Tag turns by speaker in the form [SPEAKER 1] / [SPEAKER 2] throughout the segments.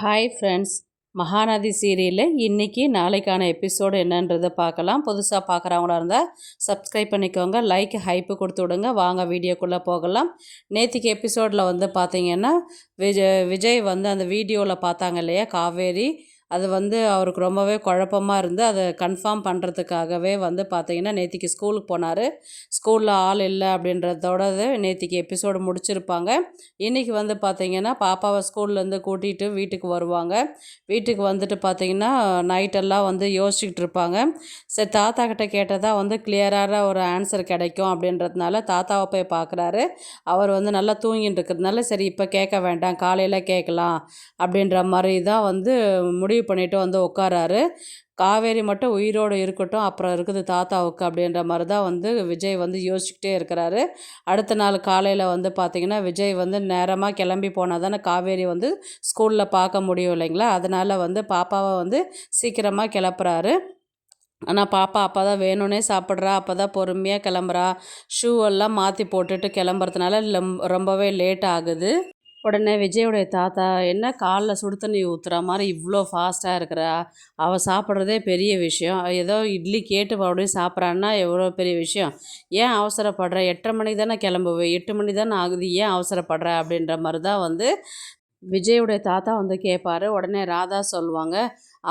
[SPEAKER 1] Hi friends. Mahanadi சீரியலில் இன்றைக்கி நாளைக்கான எபிசோடு என்னன்றதை பார்க்கலாம். புதுசாக பார்க்குறவங்களா இருந்தால் சப்ஸ்கிரைப் பண்ணிக்கோங்க, லைக் ஹைப்பு கொடுத்து விடுங்க. வாங்க வீடியோக்குள்ளே போகலாம். நேற்றுக்கு எபிசோடில் வந்து பார்த்திங்கன்னா விஜய் வந்து அந்த வீடியோவில் பார்த்தாங்க இல்லையா காவேரி, அது வந்து அவருக்கு ரொம்பவே குழப்பமாக இருந்து அதை கன்ஃபார்ம் பண்ணுறதுக்காகவே வந்து பார்த்திங்கன்னா நேற்றுக்கு ஸ்கூலுக்கு போனார். ஸ்கூலில் ஆள் இல்லை அப்படின்றதோட நேற்றுக்கு எபிசோடு முடிச்சிருப்பாங்க. இன்றைக்கி வந்து பார்த்திங்கன்னா பாப்பாவை ஸ்கூல்லேருந்து கூட்டிகிட்டு வீட்டுக்கு வருவாங்க. வீட்டுக்கு வந்துட்டு பார்த்திங்கன்னா நைட்டெல்லாம் வந்து யோசிச்சுக்கிட்டு இருப்பாங்க. சரி, தாத்தா கிட்ட கேட்டதாக வந்து கிளியரான ஒரு ஆன்சர் கிடைக்கும் அப்படின்றதுனால தாத்தாவை போய் பார்க்குறாரு. அவர் வந்து நல்லா தூங்கிட்டு இருக்கிறதுனால சரி இப்போ கேட்க வேண்டாம், காலையில் கேட்கலாம் அப்படின்ற மாதிரி தான் வந்து முடிவு பண்ணிவிட்டு வந்து உட்காராரு. காவேரி மட்டும் உயிரோடு இருக்கட்டும், அப்புறம் இருக்குது தாத்தாவுக்கு அப்படின்ற மாதிரி தான் வந்து விஜய் வந்து யோசிச்சுக்கிட்டே இருக்கிறாரு. அடுத்த நாள் காலையில் வந்து பார்த்திங்கன்னா விஜய் வந்து நேரமாக கிளம்பி போனால் தானே காவேரி வந்து ஸ்கூலில் பார்க்க முடியும் இல்லைங்களா. அதனால் வந்து பாப்பாவை வந்து சீக்கிரமாக கிளப்புறாரு. ஆனால் பாப்பா அப்போ தான் வேணும்னே சாப்பிட்றா, அப்போ தான் பொறுமையாக கிளம்புறா. ஷூ எல்லாம் மாற்றி போட்டுட்டு கிளம்புறதுனால ரொம்பவே லேட் ஆகுது. உடனே விஜயோடைய தாத்தா, என்ன காலில் சுடு தண்ணி ஊற்றுற மாதிரி இவ்வளோ ஃபாஸ்ட்டாக இருக்கிறா, அவள் சாப்பிட்றதே பெரிய விஷயம், ஏதோ இட்லி கேட்டு மறுபடியும் சாப்பிட்றான்னா எவ்வளோ பெரிய விஷயம், ஏன் அவசரப்படுற, 8:30 மணிக்கு தானே கிளம்புவேன், 8 மணி தானே ஆகுது, ஏன் அவசரப்படுற அப்படின்ற மாதிரி தான் வந்து விஜயுடைய தாத்தா வந்து கேட்பார். உடனே ராதா சொல்லுவாங்க,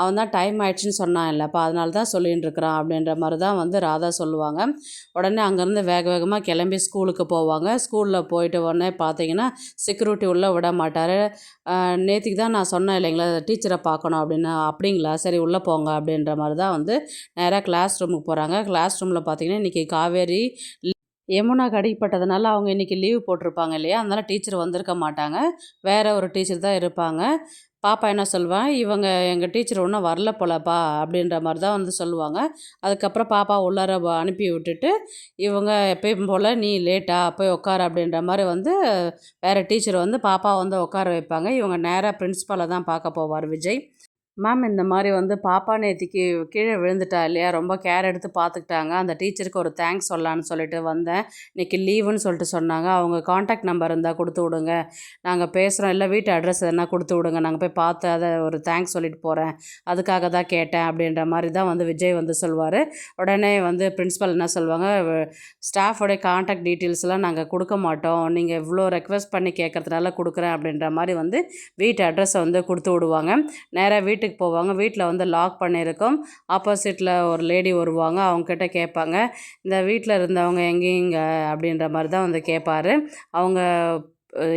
[SPEAKER 1] அவன் தான் டைம் ஆயிடுச்சுன்னு சொன்னான் இல்லைப்பா, அதனால தான் சொல்லின்னு இருக்கிறான் அப்படின்ற மாதிரி தான் வந்து ராதா சொல்லுவாங்க. உடனே அங்கேருந்து வேக வேகமாக கிளம்பி ஸ்கூலுக்கு போவாங்க. ஸ்கூலில் போயிட்டு உடனே பார்த்தீங்கன்னா செக்யூரிட்டி உள்ளே விட மாட்டார். நேற்றுக்கு தான் நான் சொன்னேன் இல்லைங்களா டீச்சரை பார்க்கணும் அப்படின்னு, அப்படிங்களா சரி உள்ளே போங்க அப்படின்ற மாதிரி தான் வந்து நேராக கிளாஸ் ரூமுக்கு போகிறாங்க. கிளாஸ் ரூமில் பார்த்தீங்கன்னா இன்றைக்கி காவேரி யமுனாக்கு அடிப்பட்டதுனால அவங்க இன்றைக்கி லீவ் போட்டிருப்பாங்க இல்லையா, அதனால் டீச்சர் வந்திருக்க மாட்டாங்க, வேறு ஒரு டீச்சர் தான் இருப்பாங்க. பாப்பா என்ன சொல்லுவான், இவங்க எங்கள் டீச்சர் ஒன்றும் வரல போலப்பா அப்படின்ற மாதிரி தான் வந்து சொல்லுவாங்க. அதுக்கப்புறம் பாப்பா உள்ளார அனுப்பி விட்டுட்டு இவங்க எப்பயும் போல் நீ லேட்டா போய் உட்கார அப்படின்ற மாதிரி வந்து வேறு டீச்சர் வந்து பாப்பா வந்து உட்கார வைப்பாங்க. இவங்க நேராக பிரின்ஸிபாலை தான் பார்க்க போவார் விஜய். மேம், இந்த மாதிரி வந்து பாப்பா நேத்திக்கு கீழே விழுந்துட்டா இல்லையா, ரொம்ப கேர் எடுத்து பார்த்துக்கிட்டாங்க, அந்த டீச்சருக்கு ஒரு தேங்க்ஸ் சொல்லலான்னு சொல்லிட்டு வந்தேன், இன்றைக்கி லீவுன்னு சொல்லிட்டு சொன்னாங்க, அவங்க காண்டாக்ட் நம்பர் இருந்தால் கொடுத்து விடுங்க, நாங்கள் பேசுகிறோம், இல்லை வீட்டு அட்ரஸ் எதனா கொடுத்து விடுங்க, நாங்கள் போய் பார்த்து அதை ஒரு தேங்க்ஸ் சொல்லிட்டு போகிறேன், அதுக்காக தான் கேட்டேன் அப்படின்ற மாதிரி தான் வந்து விஜய் வந்து சொல்வார். உடனே வந்து பிரின்ஸிபல் என்ன சொல்லுவாங்க, ஸ்டாஃபோடைய காண்டாக்ட் டீட்டெயில்ஸ்லாம் நாங்கள் கொடுக்க மாட்டோம், நீங்கள் இவ்வளோ ரெக்வஸ்ட் பண்ணி கேட்குறதுனால கொடுக்குறேன் அப்படின்ற மாதிரி வந்து வீட்டு அட்ரஸை வந்து கொடுத்து விடுவாங்க. நேராக வீட்டுக்கு போவாங்க. வீட்டில் வந்து லாக் பண்ணியிருக்கோம். ஆப்போசிட்டில் ஒரு லேடி வருவாங்க. அவங்கக்கிட்ட கேட்பாங்க, இந்த வீட்டில் இருந்தவங்க எங்கேங்க அப்படின்ற மாதிரி தான் வந்து கேட்பார். அவங்க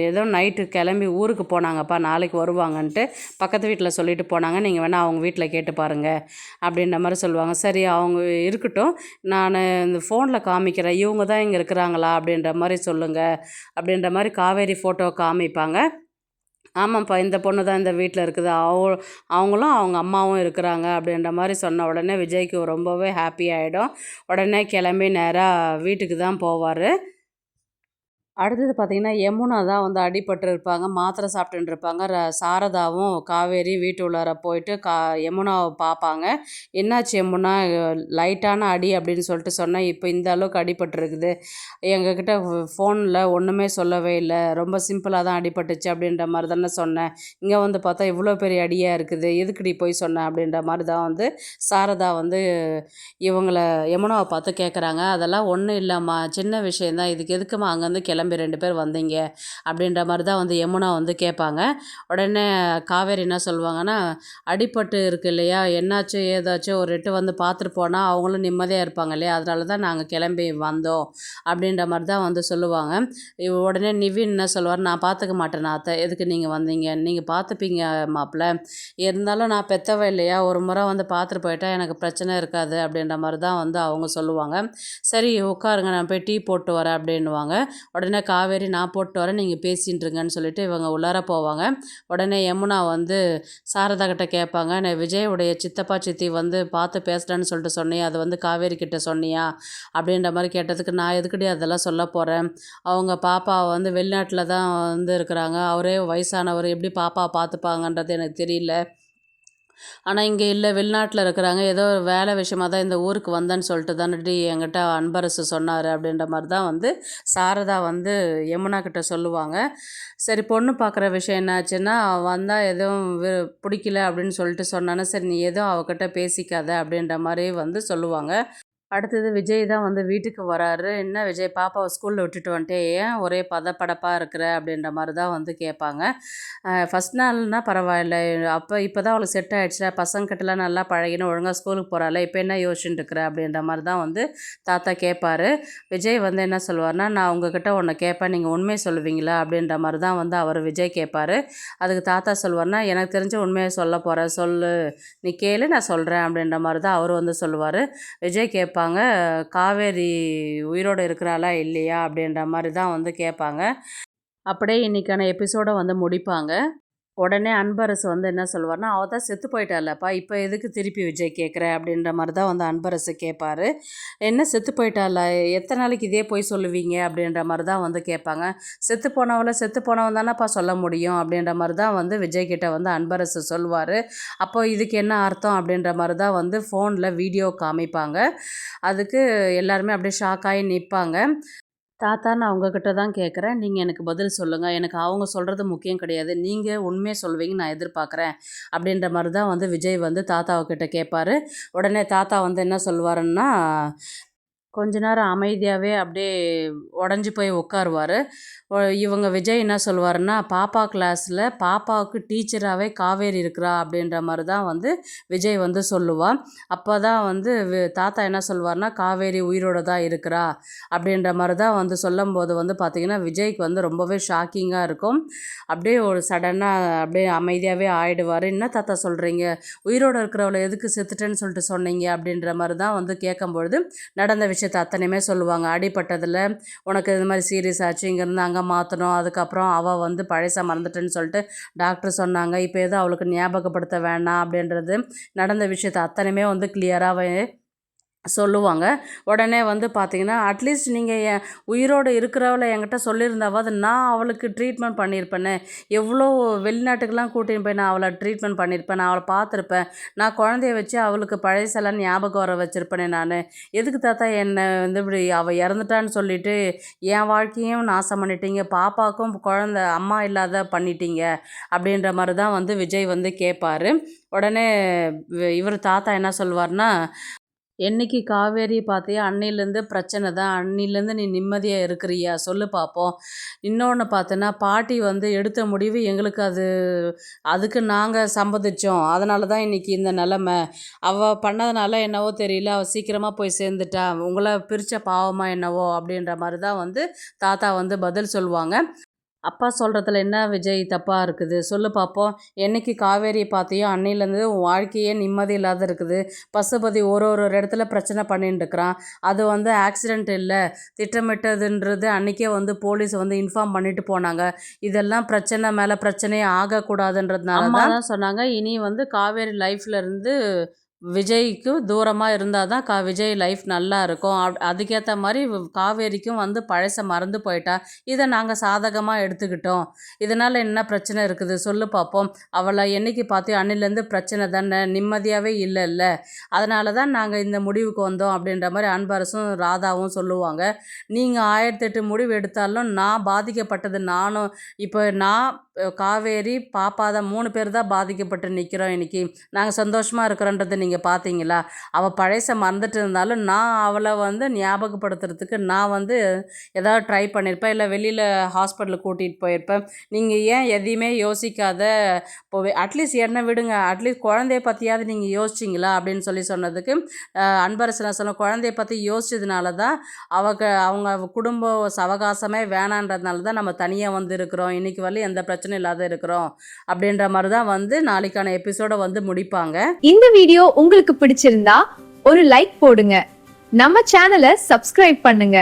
[SPEAKER 1] ஏதோ நைட்டு கிளம்பி ஊருக்கு போனாங்கப்பா, நாளைக்கு வருவாங்கன்ட்டு பக்கத்து வீட்டில் சொல்லிட்டு போனாங்க, நீங்கள் வேணால் அவங்க வீட்டில் கேட்டு பாருங்கள் அப்படின்ற மாதிரி சொல்லுவாங்க. சரி, அவங்க இருக்கட்டும், நான் இந்த ஃபோனில் காமிக்கிறேன், இவங்க தான் இங்கே இருக்கிறாங்களா அப்படின்ற மாதிரி சொல்லுங்கள் அப்படின்ற மாதிரி காவேரி ஃபோட்டோ காமிப்பாங்க. ஆமாம்ப்பா, இந்த பொண்ணு தான் இந்த வீட்டில் இருக்குது, அவங்களும் அவங்க அம்மாவும் இருக்கிறாங்க அப்படின்ற மாதிரி சொன்ன உடனே விஜய்க்கு ரொம்பவே ஹாப்பி ஆகிடும். உடனே கிளம்பி நேராக வீட்டுக்கு தான் போவார். அடுத்தது பார்த்திங்கன்னா யமுனா தான் வந்து அடிபட்டிருப்பாங்க, மாத்திரை சாப்பிட்டுன்னு இருப்பாங்க. சாரதாவும் காவேரி வீட்டு உள்ளார போயிட்டு யமுனாவை பார்ப்பாங்க. என்னாச்சு யமுனா, லைட்டான அடி அப்படின்னு சொல்லிட்டு சொன்னேன், இப்போ இந்த அளவுக்கு அடிபட்டிருக்குது, எங்ககிட்ட ஃபோனில் ஒன்றுமே சொல்லவே இல்லை, ரொம்ப சிம்பிளாக தான் அடிபட்டுச்சு அப்படின்ற மாதிரி தானே சொன்னேன், இங்கே வந்து பார்த்தா இவ்வளோ பெரிய அடியாக இருக்குது, எதுக்குடி போய் சொன்னேன் அப்படின்ற மாதிரி தான் வந்து சாரதா வந்து இவங்களை யமுனாவை பார்த்து கேட்குறாங்க. அதெல்லாம் ஒன்றும் இல்லைம்மா, சின்ன விஷயந்தான், இதுக்கு எதுக்குமா அங்கேருந்து கிளம்பி 2 பேர் வந்தீங்க அப்படின்ற மாதிரி தான் வந்து யமுனா வந்து கேட்பாங்க. உடனே காவேரி என்ன சொல்லுவாங்கன்னா, அடிபட்டு இருக்கு இல்லையா, என்னாச்சும் ஏதாச்சும் ஒரு எட்டு வந்து பார்த்துட்டு போனால் அவங்களும் நிம்மதியாக இருப்பாங்க இல்லையா, அதனால தான் நாங்கள் கிளம்பி வந்தோம் அப்படின்ற மாதிரி தான் வந்து சொல்லுவாங்க. உடனே நிவின் என்ன சொல்லுவார், நான் பார்த்துக்க மாட்டேன் அத்தை, எதுக்கு நீங்கள் வந்தீங்க, நீங்கள் பார்த்துப்பீங்க மாப்பிள்ள, இருந்தாலும் நான் பெத்தவ இல்லையா, ஒரு முறை வந்து பார்த்துட்டு போயிட்டா எனக்கு பிரச்சனை இருக்காது அப்படின்ற மாதிரி தான் வந்து அவங்க சொல்லுவாங்க. சரி உட்காருங்க, நான் போய் டீ போட்டு வரேன் அப்படின்வாங்க. உடனே காவேரி, நான் போட்டு வரேன், நீங்கள் பேசிட்டுருங்கன்னு சொல்லிட்டு இவங்க உள்ளார போவாங்க. உடனே யமுனா வந்து சாரதா கிட்ட கேட்பாங்க, நான் விஜயோடைய சித்தப்பா சித்தி வந்து பார்த்து பேசுகிறேன்னு சொல்லிட்டு சொன்னியா, அது வந்து காவேரி கிட்ட சொன்னியா அப்படின்ற மாதிரி கேட்டதுக்கு, நான் எதுக்கடி அதெல்லாம் சொல்ல போகிறேன், அவங்க பாப்பா வந்து வெளிநாட்டில் தான் வந்து இருக்கிறாங்க, அவரே வயசானவர், எப்படி பாப்பா பார்த்துப்பாங்கன்றது எனக்கு தெரியல, ஆனால் இங்கே இல்லை, வெளிநாட்டில் இருக்கிறாங்க, ஏதோ ஒரு வேலை விஷயமா தான் இந்த ஊருக்கு வந்தேன்னு சொல்லிட்டு தானடி என்கிட்ட அன்பரசு சொன்னார் அப்படின்ற மாதிரி தான் வந்து சாரதா வந்து யமுனா கிட்ட சொல்லுவாங்க. சரி, பொண்ணு பார்க்குற விஷயம் என்னாச்சுன்னா, வந்தால் எதுவும் பிடிக்கல அப்படின்னு சொல்லிட்டு சொன்னானே, சரி நீ எதுவும் அவகிட்ட பேசிக்காத அப்படின்ற மாதிரி வந்து சொல்லுவாங்க. அடுத்தது விஜய் தான் வந்து வீட்டுக்கு வராரு. "என்ன விஜய், பாப்பாவை ஸ்கூலில் விட்டுட்டு வந்துட்டே, ஏன் ஒரே பதப்படப்பாக இருக்கிற?" அப்படின்ற மாதிரி தான் வந்து கேட்பாங்க. ஃபஸ்ட் நாள்னா பரவாயில்ல, இப்போ தான் அவளுக்கு செட் ஆகிடுச்சுல, பசங்கக்கிட்டலாம் நல்லா பழகின்னு ஒழுங்காக ஸ்கூலுக்கு போகிறாள், இப்போ என்ன யோசிச்சுட்டு இருக்கிற அப்படின்ற மாதிரி தான் வந்து தாத்தா கேட்பார். விஜய் வந்து என்ன சொல்லுவார்னா, "நான் உங்ககிட்ட ஒன்று கேட்பேன், நீங்கள் உண்மையை சொல்லுவீங்களா?" அப்படின்ற மாதிரி தான் வந்து அவர் விஜய் கேட்பார். அதுக்கு தாத்தா சொல்லுவார்னா, "எனக்கு தெரிஞ்ச உண்மையை சொல்ல போகிறேன், சொல்லு, நீ கேளு, நான் சொல்கிறேன்" அப்படின்ற மாதிரி தான் அவர் வந்து சொல்லுவார். விஜய் கேட்பாங்க, காவேரி உயிரோடு இருக்கிறாளா இல்லையா அப்படின்ற மாதிரி தான் வந்து கேட்பாங்க. அப்படியே இன்றைக்கான எபிசோடை வந்து முடிப்பாங்க. உடனே அன்பரசு வந்து என்ன சொல்லுவார்னா, "அவள் தான் செத்து போயிட்டாளப்பா, இப்போ எதுக்கு திருப்பி விஜய் கேட்குற?" அப்படின்ற மாதிரி தான் வந்து அன்பரசு கேட்பார். "என்ன செத்து போயிட்டாளா? எத்தனை நாளைக்கு இதே போய் சொல்லுவீங்க?" அப்படின்ற மாதிரி தான் வந்து கேட்பாங்க. செத்து போனவன் தானேப்பா சொல்ல முடியும் அப்படின்ற மாதிரி தான் வந்து விஜய்கிட்ட வந்து அன்பரசு சொல்லுவார். அப்போ இதுக்கு என்ன அர்த்தம் அப்படின்ற மாதிரி தான் வந்து ஃபோனில் வீடியோ காமிப்பாங்க. அதுக்கு எல்லாருமே அப்படியே ஷாக்காகி நிற்பாங்க. தாத்தா, நான் உங்ககிட்ட தான் கேட்குறேன், நீங்கள் எனக்கு பதில் சொல்லுங்கள், எனக்கு அவங்க சொல்கிறது முக்கியம் கிடையாது, நீங்கள் உண்மையை சொல்வீங்கன்னு நான் எதிர்பார்க்குறேன் அப்படின்ற மாதிரி தான் வந்து விஜய் வந்து தாத்தாவுக்கிட்ட கேட்பார். உடனே தாத்தா வந்து என்ன சொல்லுவாருன்னா, கொஞ்ச நேரம் அமைதியாகவே அப்படியே உடஞ்சி போய் உட்காருவார். இவங்க விஜய் என்ன சொல்லுவாருன்னா, பாப்பா கிளாஸில் பாப்பாவுக்கு டீச்சராகவே காவேரி இருக்கிறா அப்படின்ற மாதிரி தான் வந்து விஜய் வந்து சொல்லுவான். அப்போ தான் வந்து தாத்தா என்ன சொல்லுவார்னா, காவேரி உயிரோடு தான் இருக்கிறா அப்படின்ற மாதிரி தான் வந்து சொல்லும்போது வந்து பார்த்திங்கன்னா, விஜய்க்கு வந்து ரொம்பவே ஷாக்கிங்காக இருக்கும். அப்படியே ஒரு சடனாக அப்படியே அமைதியாகவே ஆகிடுவார். "என்ன தாத்தா சொல்கிறீங்க, உயிரோடு இருக்கிறவளை எதுக்கு செத்துட்டேன்னு சொல்லிட்டு சொன்னீங்க?" அப்படின்ற மாதிரி தான் வந்து கேட்கும்பொழுது நடந்த விஷயத்தை அத்தனையுமே சொல்லுவாங்க. "அடிபட்டதில் உனக்கு இது மாதிரி சீரியஸ் ஆச்சு, இங்கேருந்து அங்கே மாற்றணும், அதுக்கப்புறம் அவள் வந்து பழசை மறந்துட்டேன்னு சொல்லிட்டு டாக்டர் சொன்னாங்க, இப்போ எதுவும் அவளுக்கு ஞாபகப்படுத்த வேண்டாம்" அப்படின்றது நடந்த விஷயத்தை அத்தனையுமே வந்து கிளியராகவே சொல்லுவாங்க. உடனே வந்து பார்த்திங்கன்னா, "அட்லீஸ்ட் நீங்கள் உயிரோடு இருக்கிறவளை என்கிட்ட சொல்லியிருந்தாவது நான் அவளுக்கு ட்ரீட்மெண்ட் பண்ணியிருப்பேனே, எவ்வளோ வெளிநாட்டுக்கெலாம் கூட்டின்னு போய் நான் அவளை ட்ரீட்மெண்ட் பண்ணியிருப்பேன், நான் அவளை பார்த்துருப்பேன், நான் குழந்தைய வச்சு அவளுக்கு பழசெல்லாம் ஞாபகம் வர வச்சுருப்பேனே நான். எதுக்கு தாத்தா என்னை வந்து இப்படி அவள் இறந்துட்டான்னு சொல்லிவிட்டு என் வாழ்க்கையும் நாசம் பண்ணிட்டீங்க, பாப்பாவுக்கும் குழந்த அம்மா இல்லாத பண்ணிட்டீங்க" அப்படின்ற மாதிரி தான் வந்து விஜய் வந்து கேட்பார். உடனே இவர் தாத்தா என்ன சொல்வார்னா, "என்னைக்கு காவேரி பார்த்தியா, அன்னையிலேருந்து பிரச்சனை தான், அன்னிலேருந்து நீ நிம்மதியாக இருக்கிறியா சொல்லு பார்ப்போம். இன்னொன்று பார்த்தோன்னா, பாட்டி வந்து எடுத்த முடிவு எங்களுக்கு அதுக்கு நாங்கள் சம்மதிச்சோம், அதனால தான் இன்றைக்கி இந்த நிலமை. அவள் பண்ணதுனால என்னவோ தெரியல, அவள் சீக்கிரமாக போய் சேர்ந்துட்டா, உங்களை பிரித்த பாவமா என்னவோ" அப்படின்ற மாதிரி தான் வந்து தாத்தா வந்து பதில் சொல்லுவாங்க. "அப்பா சொல்கிறதுல என்ன விஜய் தப்பாக இருக்குது சொல்லு பார்ப்போம். என்னைக்கு காவேரியை பார்த்தியோ அன்னையிலேருந்து உன் வாழ்க்கையே நிம்மதி இல்லாத இருக்குது. பசுபதி ஒரு இடத்துல பிரச்சனை பண்ணிட்டு இருக்கிறான். அது வந்து ஆக்சிடெண்ட் இல்லை, திட்டமிட்டதுன்றது அன்றைக்கே வந்து போலீஸ் வந்து இன்ஃபார்ம் பண்ணிட்டு போனாங்க. இதெல்லாம் பிரச்சனை மேலே பிரச்சனையே ஆகக்கூடாதுன்றதுனால தான் சொன்னாங்க, இனி வந்து காவேரி லைஃப்லேருந்து விஜய்க்கு தூரமாக இருந்தால் தான் விஜய் லைஃப் நல்லா இருக்கும். அதுக்கேற்ற மாதிரி காவேரிக்கும் வந்து பழச மறந்து போயிட்டா, இதை நாங்கள் சாதகமாக எடுத்துக்கிட்டோம். இதனால் என்ன பிரச்சனை இருக்குது சொல்லு பார்ப்போம். அவளை என்னைக்கு பார்த்தியோ அன்னிலேருந்து பிரச்சனை தானே, நிம்மதியாகவே இல்லைல்ல, அதனால தான் நாங்கள் இந்த முடிவுக்கு வந்தோம் அப்படின்ற மாதிரி அன்பரசும் ராதாவும் சொல்லுவாங்க. "நீங்கள் 1008 முடிவு எடுத்தாலும் நான் பாதிக்கப்பட்டது நானும். இப்போ நான், காவேரி, பாப்பா தான் 3 பேர் தான் பாதிக்கப்பட்டு நிற்கிறோம். இன்றைக்கி நாங்கள் சந்தோஷமாக இருக்கிறோன்றதை நீங்கள் பார்த்தீங்களா? அவள் பழச மறந்துட்டு இருந்தாலும் நான் அவளை வந்து ஞாபகப்படுத்துறதுக்கு நான் வந்து ஏதாவது ட்ரை பண்ணியிருப்பேன், இல்லை வெளியில் ஹாஸ்பிட்டலுக்கு கூட்டிகிட்டு போயிருப்பேன். நீங்கள் ஏன் எதையுமே யோசிக்காத போவே, அட்லீஸ்ட் என்னை விடுங்க, அட்லீஸ்ட் குழந்தைய பற்றியாவது நீங்கள் யோசிச்சிங்களா அப்படின்னு சொன்னதுக்கு அன்பரசு நான் சொன்ன, குழந்தைய பற்றி யோசிச்சதுனால தான் அவங்க குடும்ப சவகாசமே வேணான்றதுனால தான் நம்ம தனியாக வந்து இருக்கிறோம், இன்றைக்கி வரலையும் எந்த பிரச்சனையும் இல்லாத இருக்கிறோம் அப்படின்ற மாதிரி தான் வந்து நாளைக்கான எபிசோட வந்து முடிப்பாங்க.
[SPEAKER 2] இந்த வீடியோ உங்களுக்கு பிடிச்சிருந்தா ஒரு லைக் போடுங்க, நம்ம சேனலை சப்ஸ்கிரைப் பண்ணுங்க.